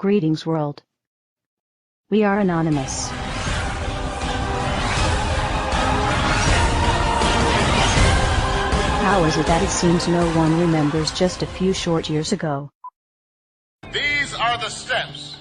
Greetings, world. We are anonymous. How is it that it seems no one remembers just a few short years ago? These are the steps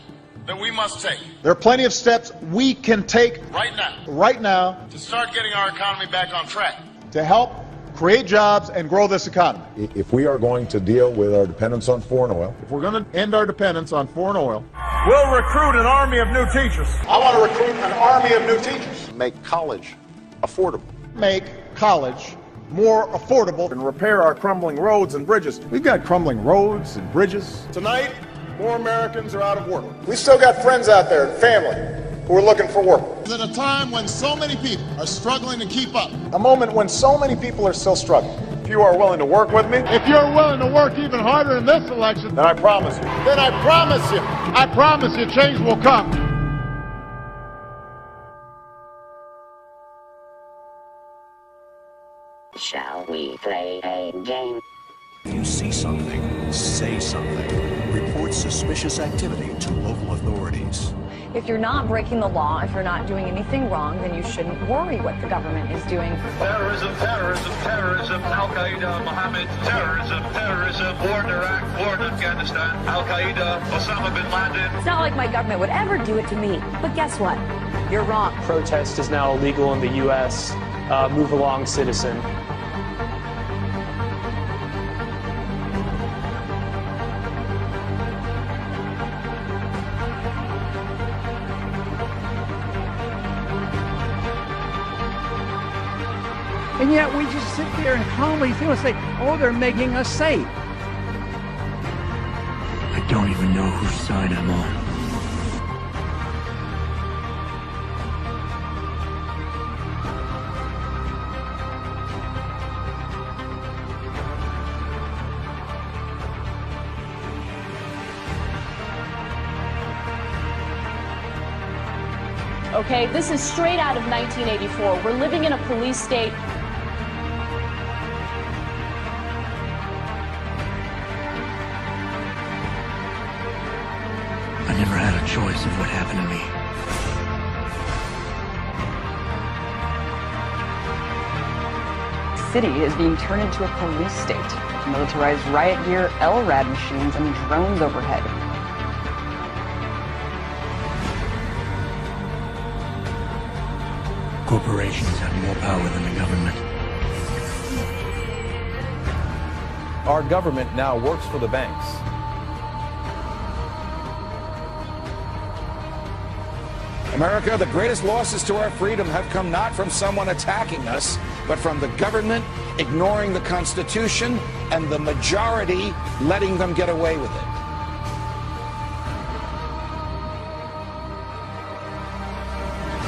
that we must take. There are plenty of steps we can take right now to start getting our economy back on track, to help create jobs and grow this economy. If we are going to deal with our dependence on foreign oil, If we're going to end our dependence on foreign oil, we'll recruit an army of new teachers. I want to recruit an army of new teachers. make college affordable. Make college more affordable and repair our crumbling roads and bridges. We've got crumbling roads and bridges. Tonight, more Americans are out of work. We still got friends out there and family who are looking for work. At a time when so many people are struggling to keep up. A moment when so many people are still struggling. If you are willing to work with me, If you're willing to work even harder in this election, then I promise you, change will come. Shall we play a game? If you see something, say something. Report suspicious activity to local authorities. If you're not breaking the law, if you're not doing anything wrong, then you shouldn't worry what the government is doing. Terrorism, terrorism, terrorism, Al-Qaeda, Mohammed, terrorism, terrorism, war in Iraq, war in Afghanistan, Al-Qaeda, Osama bin Laden. It's not like my government would ever do it to me. But guess what? You're wrong. Protest is now illegal in the U.S. Move along, citizen. And yet we just sit there and calmly feel and say, oh, they're making us safe. I don't even know whose side I'm on. Okay, this is straight out of 1984. We're living in a police state. I never had a choice of what happened to me. The city is being turned into a police state. Militarized riot gear, LRAD machines, and drones overhead. Corporations have more power than the government. Our government now works for the banks. America, the greatest losses to our freedom have come not from someone attacking us, but from the government ignoring the Constitution and the majority letting them get away with it.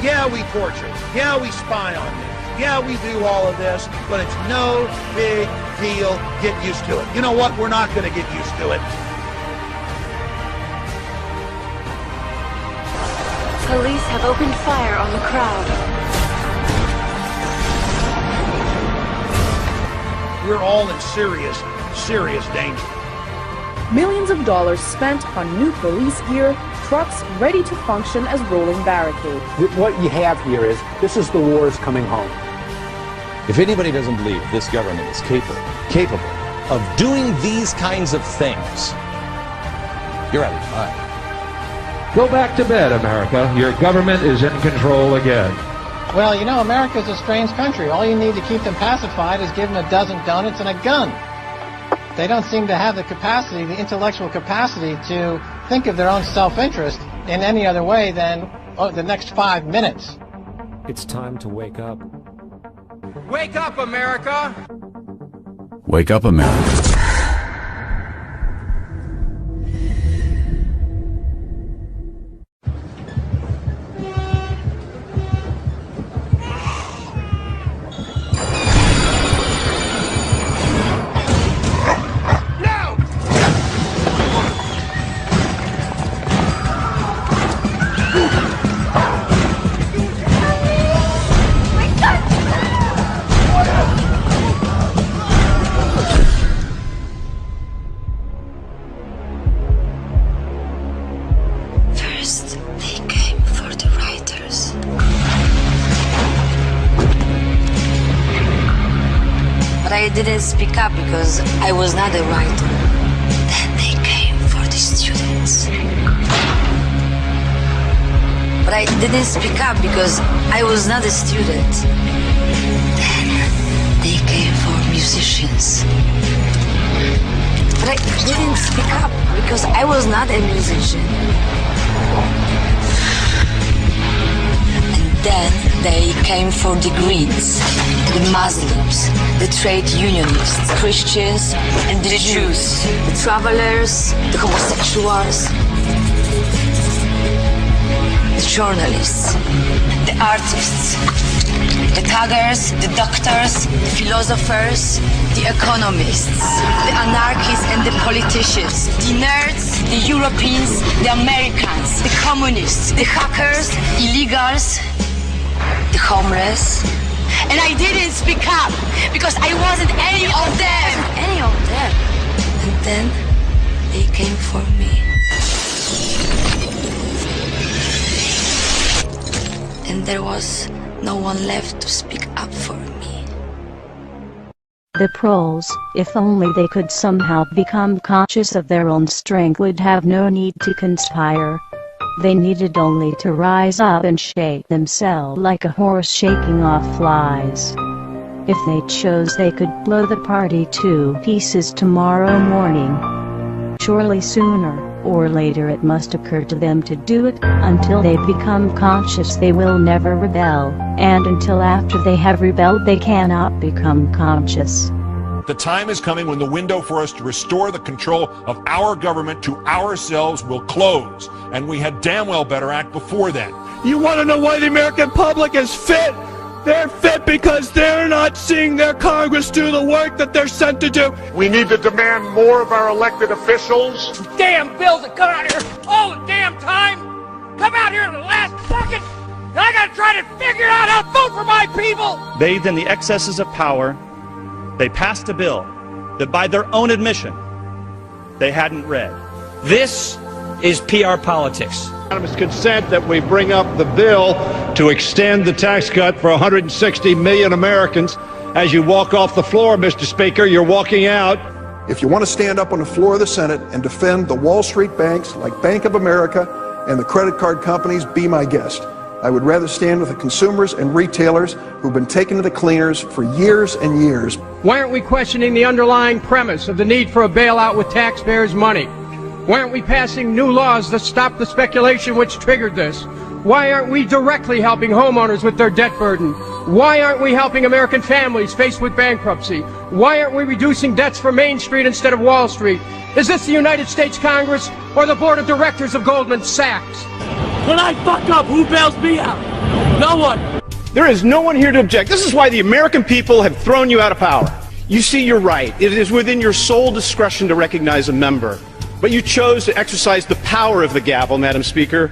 Yeah, we torture. Yeah, we spy on them. Yeah, we do all of this, but it's no big deal. Get used to it. You know what? We're not going to get used to it. Police have opened fire on the crowd. We're all in serious, serious danger. Millions of dollars spent on new police gear, trucks ready to function as rolling barricades. What you have here is, this is the wars coming home. If anybody doesn't believe this government is capable of doing these kinds of things, you're out of your mind. Go back to bed, America. Your government is in control again. Well, you know, America's a strange country. All you need to keep them pacified is give them a dozen donuts and a gun. They don't seem to have the capacity, the intellectual capacity, to think of their own self-interest in any other way than the next 5 minutes. It's time to wake up. Wake up, America! Wake up, America. I didn't speak up because I was not a writer. Then they came for the students. But I didn't speak up because I was not a student. Then they came for musicians. But I didn't speak up because I was not a musician. And then they came for the Greens, the Muslims, the trade unionists, Christians, and the Jews, the travelers, the homosexuals, the journalists, the artists, the thuggers, the doctors, the philosophers, the economists, the anarchists and the politicians, the nerds, the Europeans, the Americans, the communists, the hackers, illegals, the homeless. And I didn't speak up because I wasn't any of them. Any of them. And then they came for me. And there was no one left to speak up for me. The proles, if only they could somehow become conscious of their own strength, would have no need to conspire. They needed only to rise up and shake themselves like a horse shaking off flies. If they chose, they could blow the party to pieces tomorrow morning. Surely sooner or later it must occur to them to do it. Until they become conscious, they will never rebel, and until after they have rebelled, they cannot become conscious. The time is coming when the window for us to restore the control of our government to ourselves will close, and we had damn well better act before then. You want to know why the American public is fit? They're fit because they're not seeing their Congress do the work that they're sent to do. We need to demand more of our elected officials. Damn bills that come out here all the damn time. Come out here in the last second, and I gotta try to figure out how to vote for my people. Bathed in the excesses of power, they passed a bill that by their own admission, they hadn't read. This is PR politics. Unanimous consent that we bring up the bill to extend the tax cut for 160 million Americans. As you walk off the floor, Mr. Speaker, you're walking out. If you want to stand up on the floor of the Senate and defend the Wall Street banks like Bank of America and the credit card companies, be my guest. I would rather stand with the consumers and retailers who've been taken to the cleaners for years and years. Why aren't we questioning the underlying premise of the need for a bailout with taxpayers' money? Why aren't we passing new laws that stop the speculation which triggered this? Why aren't we directly helping homeowners with their debt burden? Why aren't we helping American families faced with bankruptcy? Why aren't we reducing debts for Main Street instead of Wall Street? Is this the United States Congress or the board of directors of Goldman Sachs? When I fuck up, who bails me out? No one. There is no one here to object. This is why the American people have thrown you out of power. You see, you're right. It is within your sole discretion to recognize a member. But you chose to exercise the power of the gavel, Madam Speaker.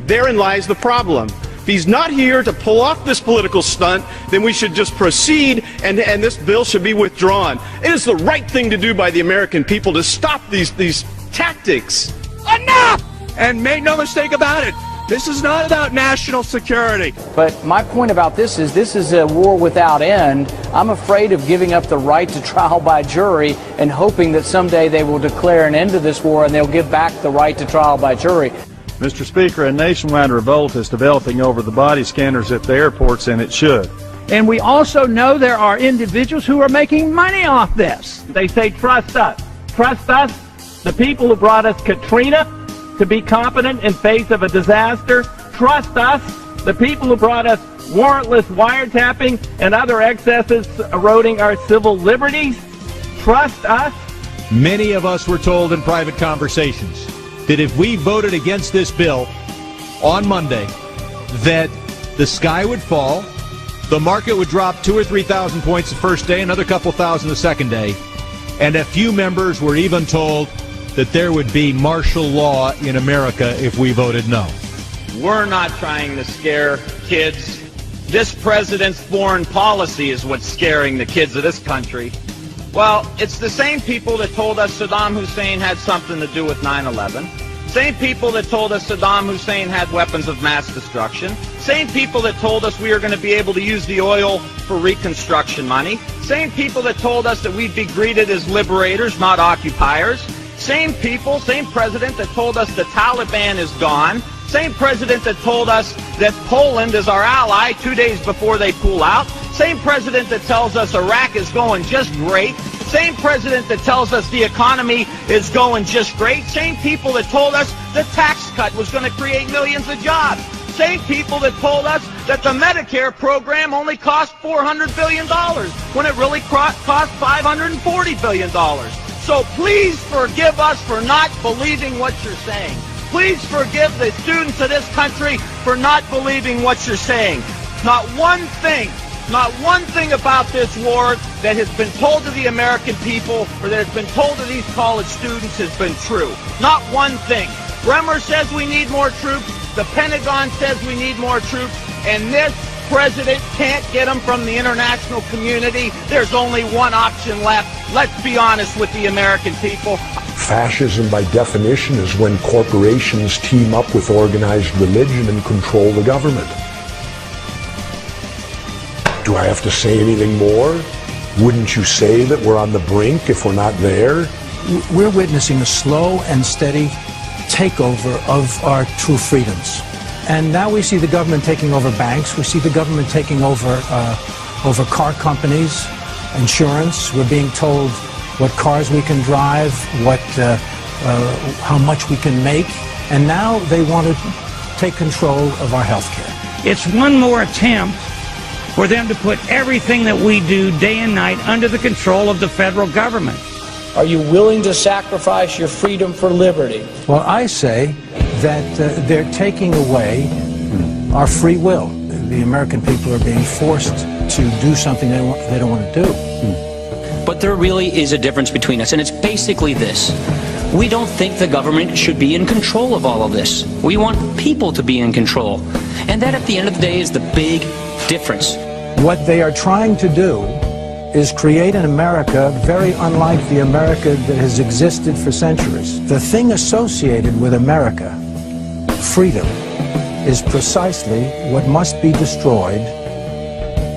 Therein lies the problem. If he's not here to pull off this political stunt, then we should just proceed and this bill should be withdrawn. It is the right thing to do by the American people to stop these tactics. Enough! And make no mistake about it, this is not about national security. But my point about this is a war without end. I'm afraid of giving up the right to trial by jury and hoping that someday they will declare an end to this war and they'll give back the right to trial by jury. Mr. Speaker, a nationwide revolt is developing over the body scanners at the airports, and it should. And we also know there are individuals who are making money off this. They say, trust us. Trust us, the people who brought us Katrina, to be competent in face of a disaster. Trust us, the people who brought us warrantless wiretapping and other excesses eroding our civil liberties. Trust us. Many of us were told in private conversations that if we voted against this bill on Monday, that the sky would fall, the market would drop 2,000 or 3,000 points the first day, another couple thousand the second day, and a few members were even told that there would be martial law in America if we voted no. We're not trying to scare kids. This president's foreign policy is what's scaring the kids of this country. Well, it's the same people that told us Saddam Hussein had something to do with 9/11. Same people that told us Saddam Hussein had weapons of mass destruction. Same people that told us we were going to be able to use the oil for reconstruction money. Same people that told us that we'd be greeted as liberators, not occupiers. Same people, same president that told us the Taliban is gone. Same president that told us that Poland is our ally 2 days before they pull out. Same president that tells us Iraq is going just great. Same president that tells us the economy is going just great. Same people that told us the tax cut was going to create millions of jobs. Same people that told us that the Medicare program only cost $400 billion when it really cost $540 billion. So please forgive us for not believing what you're saying. Please forgive the students of this country for not believing what you're saying. Not one thing about this war that has been told to the American people or that has been told to these college students has been true. Not one thing. Bremer says we need more troops. The Pentagon says we need more troops. And this president can't get them from the international community. There's only one option left. Let's be honest with the American people. Fascism, by definition, is when corporations team up with organized religion and control the government. Do I have to say anything more? Wouldn't you say that we're on the brink if we're not there? We're witnessing a slow and steady takeover of our true freedoms. And now we see the government taking over banks. We see the government taking over car companies, insurance. We're being told what cars we can drive, how much we can make. And now they want to take control of our health care. It's one more attempt for them to put everything that we do day and night under the control of the federal government. Are you willing to sacrifice your freedom for liberty? Well, I say that they're taking away our free will. The American people are being forced to do something they don't want to do. But there really is a difference between us, and it's basically this. We don't think the government should be in control of all of this. We want people to be in control. And that, at the end of the day, is the big difference. What they are trying to do is create an America very unlike the America that has existed for centuries. The thing associated with America, freedom, is precisely what must be destroyed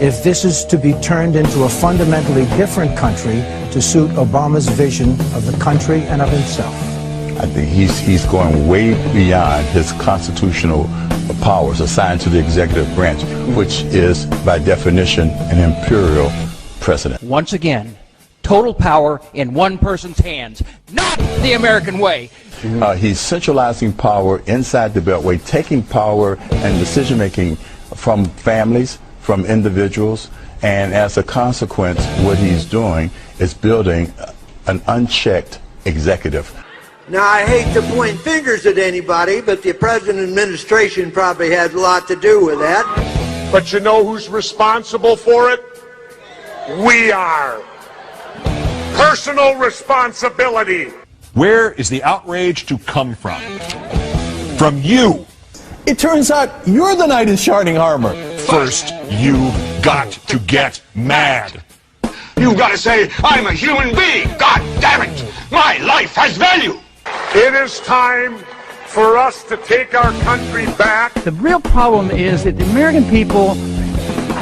if this is to be turned into a fundamentally different country to suit Obama's vision of the country and of himself. I think he's going way beyond his constitutional powers assigned to the executive branch, which is, by definition, an imperial president. Once again, total power in one person's hands, not the American way. He's centralizing power inside the Beltway, taking power and decision-making from families, from individuals, and as a consequence, what he's doing is building an unchecked executive. Now, I hate to point fingers at anybody, but the President administration probably has a lot to do with that. But you know who's responsible for it? We are. Personal responsibility. Where is the outrage to come from? From you. It turns out you're the knight in shining armor. First, you got to get mad. You've got to say, I'm a human being. God damn it. My life has value. It is time for us to take our country back. The real problem is that the American people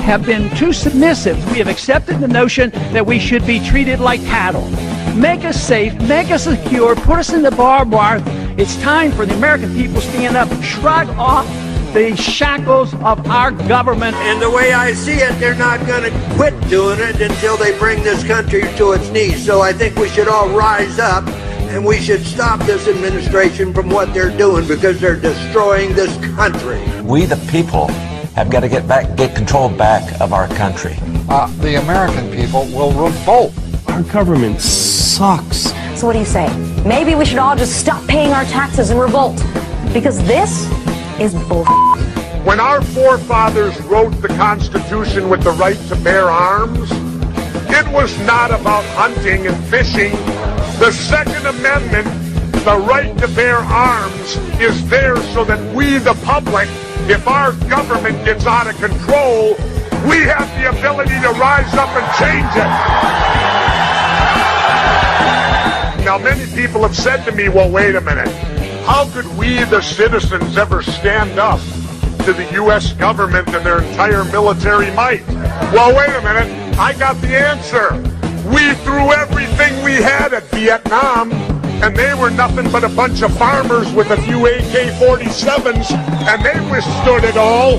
have been too submissive. We have accepted the notion that we should be treated like cattle. Make us safe, make us secure, put us in the barbed wire. It's time for the American people to stand up, shrug off the shackles of our government. And the way I see it, they're not going to quit doing it until they bring this country to its knees. So I think we should all rise up and we should stop this administration from what they're doing because they're destroying this country. We, the people, have got to get control back of our country. The American people will revolt. Our government sucks. So what do you say? Maybe we should all just stop paying our taxes and revolt. Because this is bull. When our forefathers wrote the Constitution with the right to bear arms, it was not about hunting and fishing. The Second Amendment, the right to bear arms, is there so that we, the public, if our government gets out of control, we have the ability to rise up and change it. Now, many people have said to me, well, wait a minute. How could we, the citizens, ever stand up to the U.S. government and their entire military might. Well, wait a minute. I got the answer. We threw everything we had at Vietnam, and they were nothing but a bunch of farmers with a few AK-47s, and they withstood it all.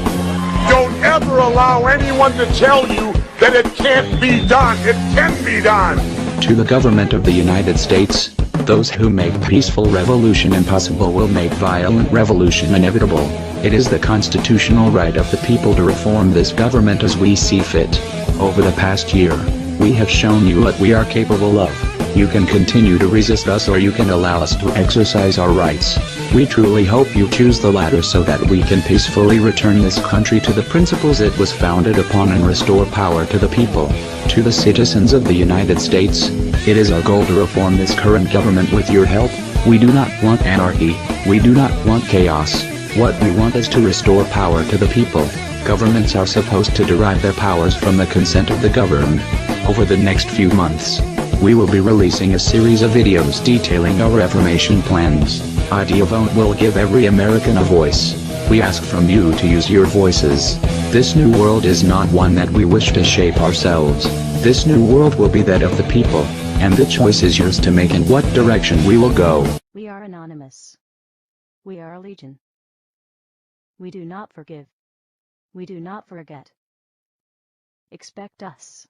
Don't ever allow anyone to tell you that it can't be done. It can be done. To the government of the United States, those who make peaceful revolution impossible will make violent revolution inevitable. It is the constitutional right of the people to reform this government as we see fit. Over the past year, we have shown you what we are capable of. You can continue to resist us, or you can allow us to exercise our rights. We truly hope you choose the latter so that we can peacefully return this country to the principles it was founded upon and restore power to the people. To the citizens of the United States, it is our goal to reform this current government with your help. We do not want anarchy. We do not want chaos. What we want is to restore power to the people. Governments are supposed to derive their powers from the consent of the governed. Over the next few months, we will be releasing a series of videos detailing our reformation plans. IdeaVote will give every American a voice. We ask from you to use your voices. This new world is not one that we wish to shape ourselves. This new world will be that of the people, and the choice is yours to make in what direction we will go. We are anonymous. We are a legion. We do not forgive. We do not forget. Expect us.